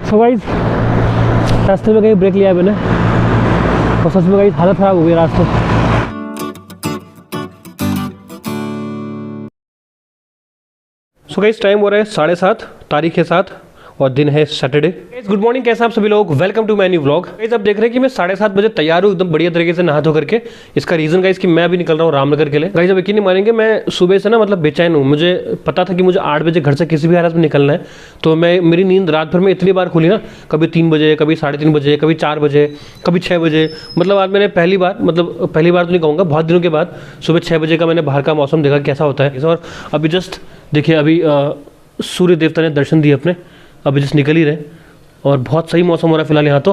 So guys रास्ते में कहीं ब्रेक लिया मैंने और सच में गाइस हालत ख़राब हो गई रास्ते। सो गाइस टाइम हो रहा है 7:30, तारीख है 7 और दिन है सैटरडे। गुड मॉर्निंग, कैसे आप सभी लोग, welcome to my new vlog. Guys आप देख रहे हैं कि मैं 7:30 बजे तैयार हूँ एकदम बढ़िया तरीके से नहा धो करके। इसका रीजन गाइस कि मैं अभी निकल रहा हूँ रामनगर के लिए। गाइस अब यकीन नहीं मानेंगे, मैं सुबह से ना मतलब बेचैन हूँ। मुझे पता था कि मुझे 8 बजे घर से किसी भी हालत में निकलना है, तो मेरी नींद रात भर में इतनी बार खुली ना, कभी 3 बजे, कभी 3:30 बजे, कभी 4 बजे, कभी 6 बजे। मतलब आज मैंने पहली बार तो नहीं कहूँगा, बहुत दिनों के बाद सुबह 6 बजे का मैंने बाहर का मौसम देखा कैसा होता है। और अभी जस्ट देखिए, अभी सूर्य देवता ने दर्शन दिए अपने, अभी जस्ट निकल ही रहे और बहुत सही मौसम हो रहा है फिलहाल यहाँ तो।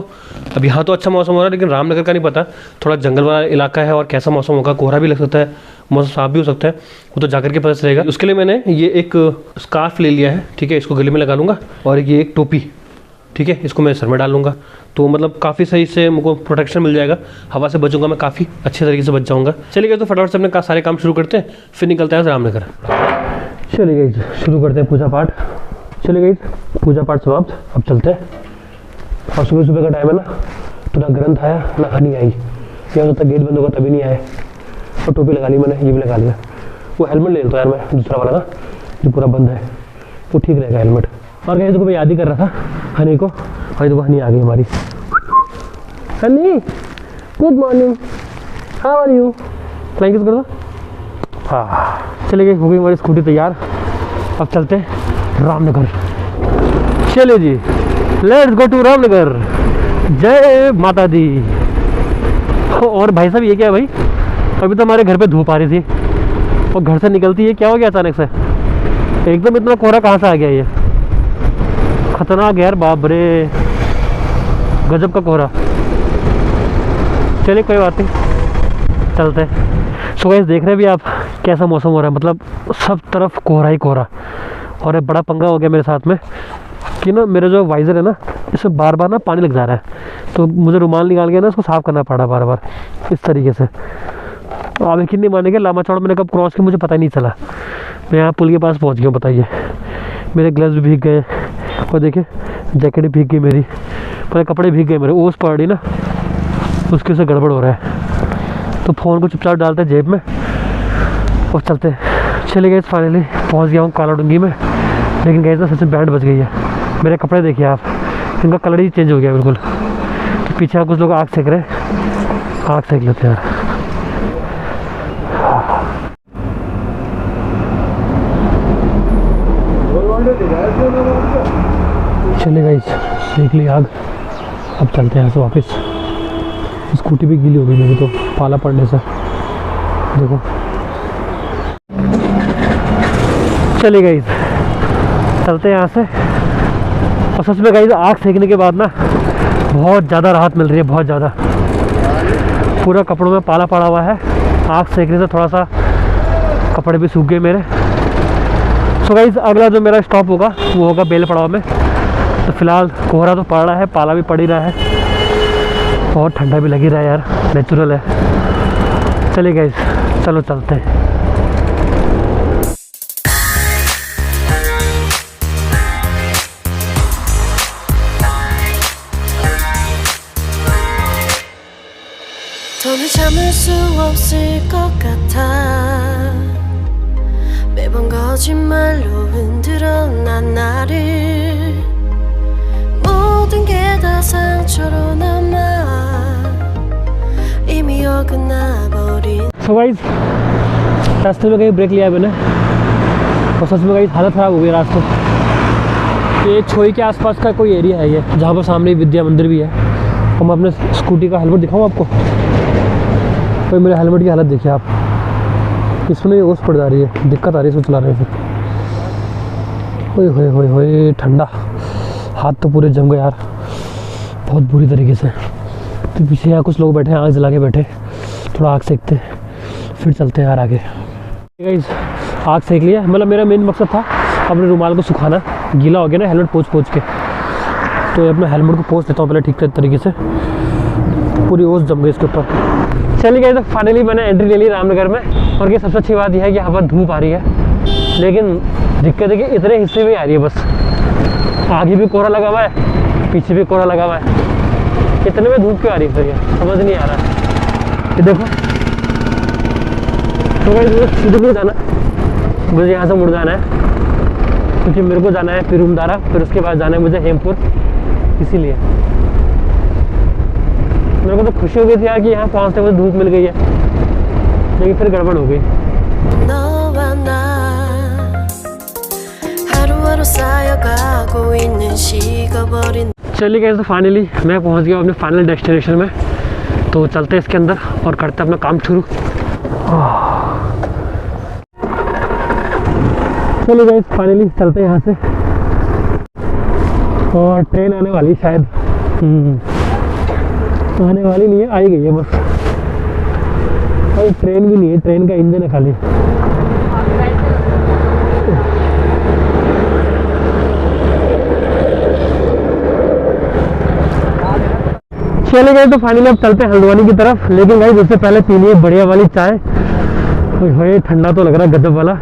अब यहाँ तो अच्छा मौसम हो रहा है, लेकिन रामनगर का नहीं पता, थोड़ा जंगल वाला इलाका है और कैसा मौसम होगा, कोहरा भी लग सकता है, मौसम साफ भी हो सकता है, वो तो जाकर के पता चलेगा। उसके लिए मैंने ये एक स्कार्फ ले लिया है, ठीक है, इसको गले में लगा लूँगा और ये एक टोपी, ठीक है, इसको मैं सर में डाल लूँगा, तो मतलब काफ़ी सही से मुझको प्रोटेक्शन मिल जाएगा, हवा से बचूंगा मैं, काफ़ी अच्छे तरीके से बच जाऊँगा। चलिए तो फटाफट से अपने सारे काम शुरू करते हैं, फिर निकलते हैं रामनगर। चलिए शुरू करते हैं पूजा पाठ। चलिए गई पूजा पाठ समाप्त, अब चलते हैं। और सुबह सुबह का टाइम है ना, तो ना ग्रंथ आया ना हनी आई, या तक गेट बंद होगा तभी नहीं आए। और टोपी लगा ली मैंने, ये भी लगा लिया। वो हेलमेट ले लेता यार मैं, दूसरा वाला ना जो पूरा बंद है, वो ठीक रहेगा हेलमेट। और कहीं तो मैं याद ही कर रहा था हनी को, और तो हनी आ गई हमारी। Honey good morning, how are you, flying kiss कर दो। हाँ चले गई, हो गई हमारी स्कूटी तैयार, अब चलते हैं रामनगर। चलिए जी, लेट्स गो टू रामनगर। जय माता दी। और भाई साहब ये क्या है भाई, अभी तो हमारे घर पे धूप आ रही थी और घर से निकलती है, क्या हो गया अचानक से एकदम इतना कोहरा कहाँ से आ गया, ये खतरनाक यार, बाप रे गजब का कोहरा। चलिए कोई बात नहीं, चलते हैं। सो गाइस देख रहे हैं भी आप कैसा मौसम हो रहा है, मतलब सब तरफ कोहरा ही कोहरा। और एक बड़ा पंगा हो गया मेरे साथ में कि ना मेरा जो वाइज़र है ना, इसमें बार बार ना पानी लग जा रहा है, तो मुझे रुमाल निकाल के ना इसको साफ़ करना पड़ा बार बार इस तरीके से। आप यकीन नहीं मानेंगे, लामा चौड़ा मैंने कब क्रॉस किया मुझे पता ही नहीं चला। मैं यहाँ पुल के पास पहुँच गया हूँ, बताइए। मेरे ग्लव्स भी भीग गए और देखिए जैकेट भी भीग गई मेरी, पूरे कपड़े भीग गए मेरे, ओस पड़ रही ना, उसके से गड़बड़ हो रहा है। तो फ़ोन को चुपचाप डालते हैं जेब में और चलते हैं। चले गए, फाइनली पहुंच गया हूँ काला डूंगी में, लेकिन गए तो सबसे बैंड बच गई है। मेरे कपड़े देखिए आप, इनका कलर ही चेंज हो गया बिल्कुल। तो पीछे कुछ लोग आग सेक रहे हैं, आग सेक लेते हैं यार। चले गई, सेक ली आग, अब चलते हैं यहाँ से वापस। स्कूटी भी गीली हो गई मेरी तो पाला पड़ने से, देखो। चली गई, चलते हैं यहाँ से। और सच में गई आग सेकने के बाद ना बहुत ज़्यादा राहत मिल रही है, बहुत ज़्यादा। पूरा कपड़ों में पाला पड़ा हुआ है, आग सेकने से थोड़ा सा कपड़े भी सूख गए मेरे। सो गाइस अगला जो मेरा स्टॉप होगा वो होगा बेल पड़ाव में। तो फिलहाल कोहरा तो पड़ रहा है, पाला भी पड़ ही रहा है, बहुत ठंडा भी लग ही रहा है यार, नेचुरल है। चलिए गाइस चलो चलते हैं। 더는 참을 수 없을 것 같아 매번 거짓말로 흔들어 난 나를 모든 게 다 상처로 남아 이미 어긋나버린। सो गाइस रास्ते में कहीं ब्रेक लिया मैंने और सच में गाइस हालत ख़राब हो गई रास्ते। ये छोई के आसपास का कोई एरिया है ये, जहाँ पर सामने विद्या मंदिर भी है। और मैं अपने स्कूटी का हेलमेट दिखाऊँ आपको, तो मेरे हेलमेट की हालत देखिए आप, इसमें ओस पड़ जा रही है, दिक्कत आ रही है इसको चला रहे थे। ओए होए होए होए, ठंडा, हाथ तो पूरे जम गए यार बहुत बुरी तरीके से। तो पीछे यहाँ कुछ लोग बैठे हैं, आग जला के बैठे, थोड़ा आग सेकते फिर चलते हैं यार आगे। गाइस आग सेक लिया, मतलब मेरा मेन मकसद था अपने रुमाल को सुखाना, गीला हो गया ना हेलमेट पोंछ के, तो अपने हेलमेट को पोंछ लेता हूँ पहले ठीक तरीके से, पूरी ओस जम गई इसके ऊपर। चलिए गए तो फाइनली मैंने एंट्री ले ली रामनगर में। और ये सबसे अच्छी बात यह है कि यहाँ पर धूप आ रही है, लेकिन दिक्कत है कि इतने हिस्से में आ रही है बस। आगे भी कोहरा लगा हुआ है, पीछे भी कोहरा लगा हुआ है। इतने में धूप क्यों आ रही है फिर, ये समझ नहीं आ रहा। ये देखो तो भाई मुझे सीधे नहीं जाना, मुझे यहाँ से मुड़ जाना है क्योंकि मेरे को जाना है पिरुमदारा, फिर उसके बाद जाना है मुझे हेमपुर। इसीलिए मेरे को तो खुशी हो गई थी यार कि यहाँ पहुँचते मुझे धूप मिल गई है, लेकिन फिर गड़बड़ हो गई। 너와 나 하루하루 쌓여가고 있는 식어버린 चलिए गाइस, तो फाइनली मैं पहुंच गया अपने फाइनल डेस्टिनेशन में। तो चलते हैं इसके अंदर और करते हैं अपना काम शुरू। चलिए गाइस, फाइनली चलते हैं यहाँ से। और ट्रेन आने वाली शायद, आने वाली नहीं है, आई गई है बस। और ट्रेन भी नहीं है, ट्रेन का इंजन है खाली। चले गए तो फाइनली अब चलते हैं हल्द्वानी की तरफ। लेकिन गाइस उससे पहले पीनी है बढ़िया वाली चाय। भाई ठंडा तो लग रहा है गजब वाला,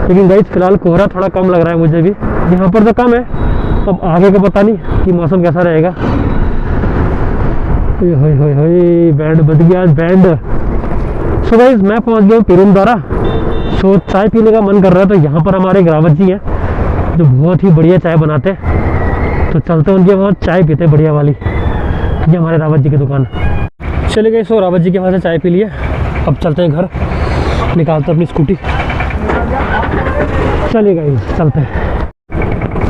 लेकिन गाइस फिलहाल कोहरा थोड़ा कम लग रहा है मुझे भी। यहाँ पर तो कम है, अब आगे का पता नहीं कि मौसम कैसा रहेगा। बैंड बज गया आज, बैंड। सो गाइस मैं पहुँच गया हूँ पिरुमदारा। सो चाय पीने का मन कर रहा है, तो यहाँ पर हमारे रावत जी हैं जो बहुत ही बढ़िया चाय बनाते हैं। तो चलते हैं उनके वहाँ चाय पीते हैं बढ़िया वाली। ये हमारे रावत जी की दुकान। चले गए, सो रावत जी के वहाँ से चाय पी लिए। अब चलते हैं घर, निकालते हैं अपनी स्कूटी। चलिए गए, चलते हैं।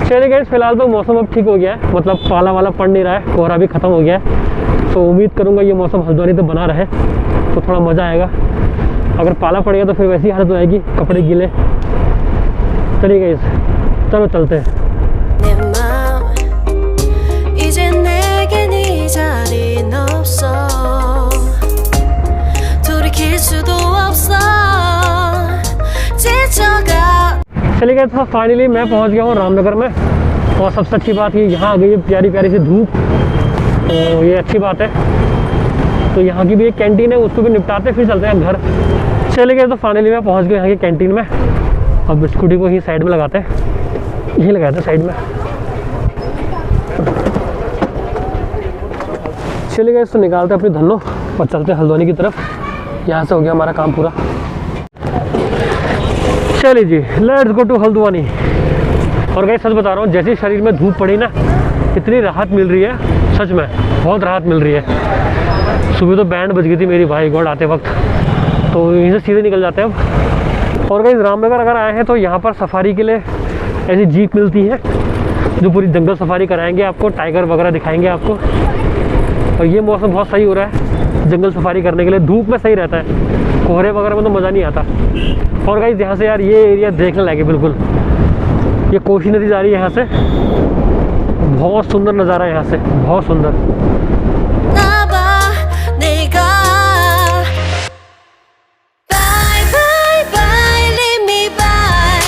चलिए गए, फिलहाल तो मौसम अब ठीक हो गया है, मतलब पाला वाला पड़ नहीं रहा है, कोहरा भी ख़त्म हो गया है। तो उम्मीद करूँगा ये मौसम हल्द्वानी तो बना रहे तो थोड़ा मज़ा आएगा। अगर पाला पड़ गया तो फिर वैसी हालत हो जाएगी, कपड़े गीले। चलिए गए, चलो चलते हैं। 내 마음 이제 내겐 이 자리는 없어 돌이킬 수도 없어 지쳐가। चलिए गए, तो फाइनली मैं पहुंच गया हूँ रामनगर में। और सबसे अच्छी बात ये यहाँ आ गई है प्यारी प्यारी सी धूप, तो ये अच्छी बात है। तो यहाँ की भी एक कैंटीन है, उसको भी निपटाते फिर चलते हैं घर। चले गए, तो फाइनली मैं पहुंच गया यहाँ की कैंटीन में। अब स्कूटी को ही साइड में लगाते हैं, यही लगाते हैं साइड में। चले गए, इसको निकालते हैं अपनी धन्नो और चलते हैं हल्द्वानी की तरफ। यहाँ से हो गया हमारा काम पूरा। चलिए जी, लेट्स गो टू हल्द्वानी। और गाइस सच बता रहा हूँ, जैसे शरीर में धूप पड़ी ना, इतनी राहत मिल रही है, सच में बहुत राहत मिल रही है। सुबह तो बैंड बज गई थी मेरी भाई गॉड आते वक्त, तो यहीं से सीधे निकल जाते हैं अब। और गाइस रामनगर अगर आए हैं तो यहाँ पर सफारी के लिए ऐसी जीप मिलती है जो पूरी जंगल सफारी कराएंगे आपको, टाइगर वगैरह दिखाएंगे आपको। और ये मौसम बहुत सही हो रहा है जंगल सफारी करने के लिए, धूप में सही रहता है, कोहरे वगैरह में तो मज़ा नहीं आता। और गाइस यहाँ से यार ये एरिया देखने लगे बिल्कुल, ये कोसी नदी जा रही है यहाँ से, बहुत सुंदर नज़ारा है यहाँ से, बहुत सुंदर। 나봐 내가 Bye bye bye leave me by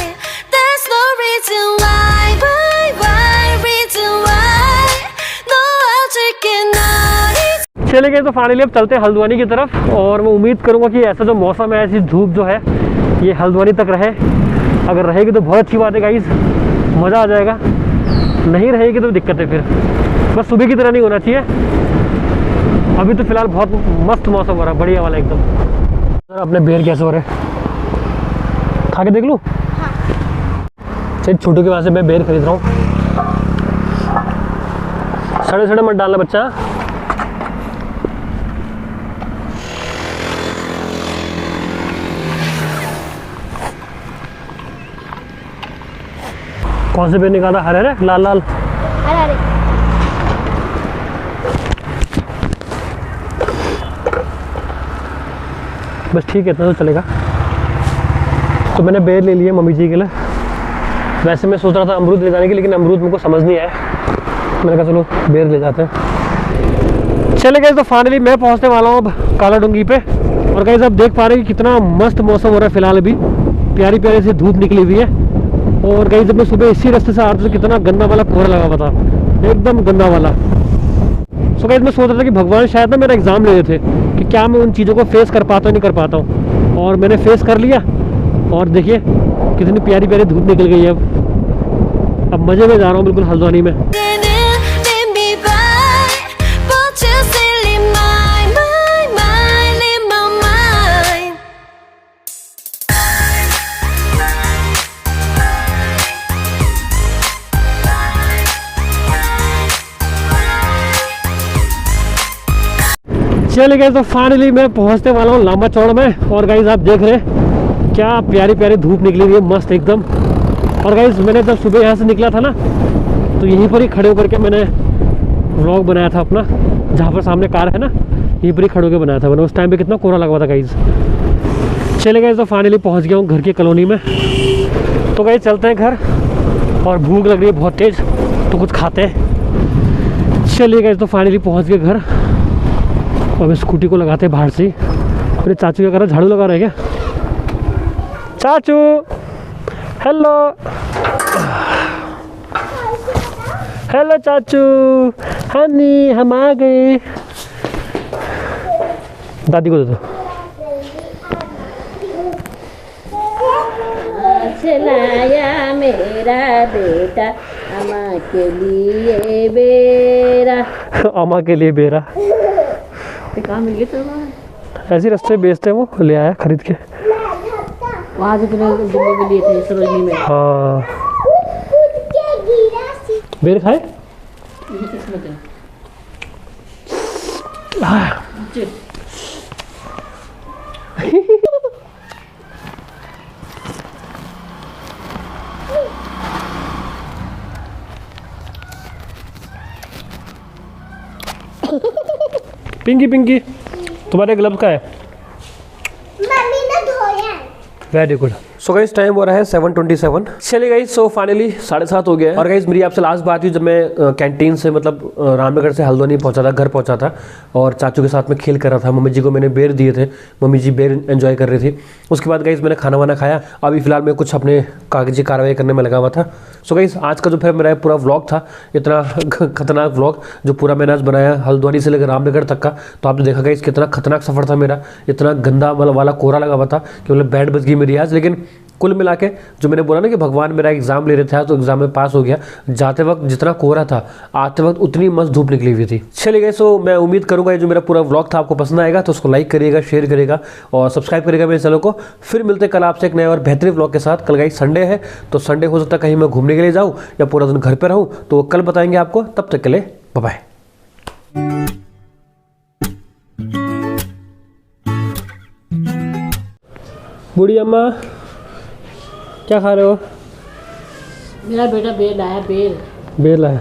There's no reason why Bye bye reason why 너 어떻게 날 चले गए, तो फाइनली अब चलते हैं हल्द्वानी की तरफ। और मैं उम्मीद करूँगा कि ऐसा जो मौसम है, ऐसी धूप जो है, ये हल्द्वानी तक रहे। अगर रहेगी तो बहुत अच्छी बात है गाइस, मज़ा आ जाएगा। नहीं रहेगी तो दिक्कत है फिर, बस सुबह की तरह नहीं होना चाहिए। अभी तो फिलहाल बहुत मस्त मौसम हो रहा है, बढ़िया वाला एकदम। अपने बेर कैसे हो रहे हैं, खा के देख लूँ। चलिए छोटू के वहाँ से मैं बेर खरीद रहा हूँ। सड़े सड़े मत डालना बच्चा। कौन से बेर निकाला, हरे हरे लाल लाल? बस ठीक है, इतना तो चलेगा। तो मैंने बेर ले लिए मम्मी जी के लिए। वैसे मैं सोच रहा था अमरूद ले जाने की, लेकिन अमरूद मुझको समझ नहीं आया, मैंने कहा चलो बेर ले जाते हैं। चले गए, तो फाइनली मैं पहुंचने वाला हूँ अब काला डूंगी पे। और गाइस आप देख पा रहे हैं कि कितना मस्त मौसम हो रहा है फिलहाल, अभी प्यारी प्यारी सी धूप निकली हुई है। और गाइस जब मैं सुबह इसी रास्ते से आ रहा था, कितना गंदा वाला कोहरा लगा हुआ था, एकदम गंदा वाला। सो गाइस मैं सोच रहा था कि भगवान शायद ना मेरा एग्जाम ले रहे थे कि क्या मैं उन चीज़ों को फेस कर पाता हूँ नहीं कर पाता हूँ। और मैंने फेस कर लिया, और देखिए कितनी प्यारी प्यारी धूप निकल गई है। अब मज़े में जा रहा हूँ बिल्कुल हल्द्वानी में। Leave me चले गए तो फाइनली मैं पहुंचने वाला हूँ लांबा चौड़ में। और गाइस आप देख रहे हैं क्या प्यारी प्यारी धूप निकली हुई है, मस्त एकदम। और गाइस मैंने जब सुबह यहाँ से निकला था ना, तो यहीं पर ही खड़े होकर के मैंने व्लॉग बनाया था अपना, जहाँ पर सामने कार है ना, यहीं पर ही खड़े होकर बनाया था मैंने। उस टाइम पे कितना कोहरा लगा हुआ था गाइस। चले गए तो फाइनली पहुँच गया हूँ घर की कॉलोनी में। तो गाइस चलते हैं घर, और भूख लग रही है बहुत तेज़, तो कुछ खाते हैं। चलिए गाइस तो फाइनली पहुँच गए घर। अब स्कूटी को लगाते हैं बाहर से ही। मेरे चाचू क्या कर रहा है, झाड़ू लगा रहे हैं क्या? चाचू हेलो, हेलो चाचू, हनी हम आ गए। दादी को दे दो। चलाया मेरा बेटा अम्मा के लिए बेरा। अम्मा के लिए बेरा। कहाँ मिल गया तो ऐसे रास्ते बेचते हैं, वो ले आया खरीद के। वहाँ से तुम्हें दिल्ली में लिए थे सरोजनी में। हाँ बेर खाए। ये किस्मत है। पिंकी पिंकी तुम्हारे ग्लव्स का है? मम्मी ने धोया है। Very good. So guys time हो रहा है 7:27। चलिए गाइस सो फाइनली 7:30 हो गया है। और गाइस मेरी आपसे लास्ट बात हुई जब मैं कैंटीन से मतलब रामनगर से हल्द्वानी पहुंचा था, घर पहुंचा था, और चाचू के साथ में खेल कर रहा था। मम्मी जी को मैंने बेर दिए थे, मम्मी जी बेर एंजॉय कर रही थी। उसके बाद गाइस मैंने खाना वाना खाया। अभी फिलहाल मैं कुछ अपने कागजी कार्रवाई करने में लगा हुआ था। सो गाइस आज का जो फिर मेरा पूरा व्लॉग था, इतना खतरनाक व्लॉग जो पूरा मैंने आज बनाया हल्द्वानी से लेकर रामनगर तक का, तो आपने देखा गाइस कितना खतरनाक सफ़र था मेरा। इतना गंदा वाला कोहरा लगा हुआ था कि मतलब बैंड बज गई मेरी आज। लेकिन कुल मिला के जो मैंने बोला ना कि भगवान मेरा एग्जाम ले रहे थे, तो एग्जाम में पास हो गया। जाते वक्त जितना कोहरा था, आते वक्त उतनी मस्त धूप निकली हुई थी। चलिए गए सो मैं उम्मीद करूंगा ये जो मेरा पूरा व्लॉग था आपको पसंद आएगा, तो उसको लाइक करिएगा, शेयर करिएगा और सब्सक्राइब करिएगा मेरे चैनल को। फिर मिलते कल आपसे एक नए और बेहतरीन व्लॉग के साथ। कल गाइस संडे है, तो संडे हो सकता है कहीं मैं घूमने के लिए जाऊँ या पूरा दिन घर पर रहूँ, तो कल बताएंगे आपको। तब तक के लिए बाय बाय। बूढ़ी अम्मा क्या खा रहे हो? मेरा बेटा बेल आया, बेल। बेल है।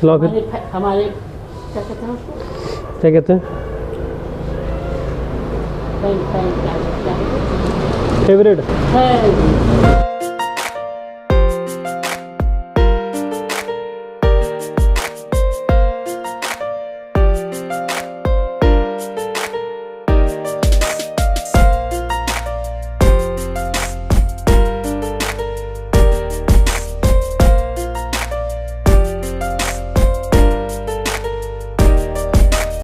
चलो फिर हमारे क्या कहते हैं उसको? क्या कहते हैं? Favourite favourite.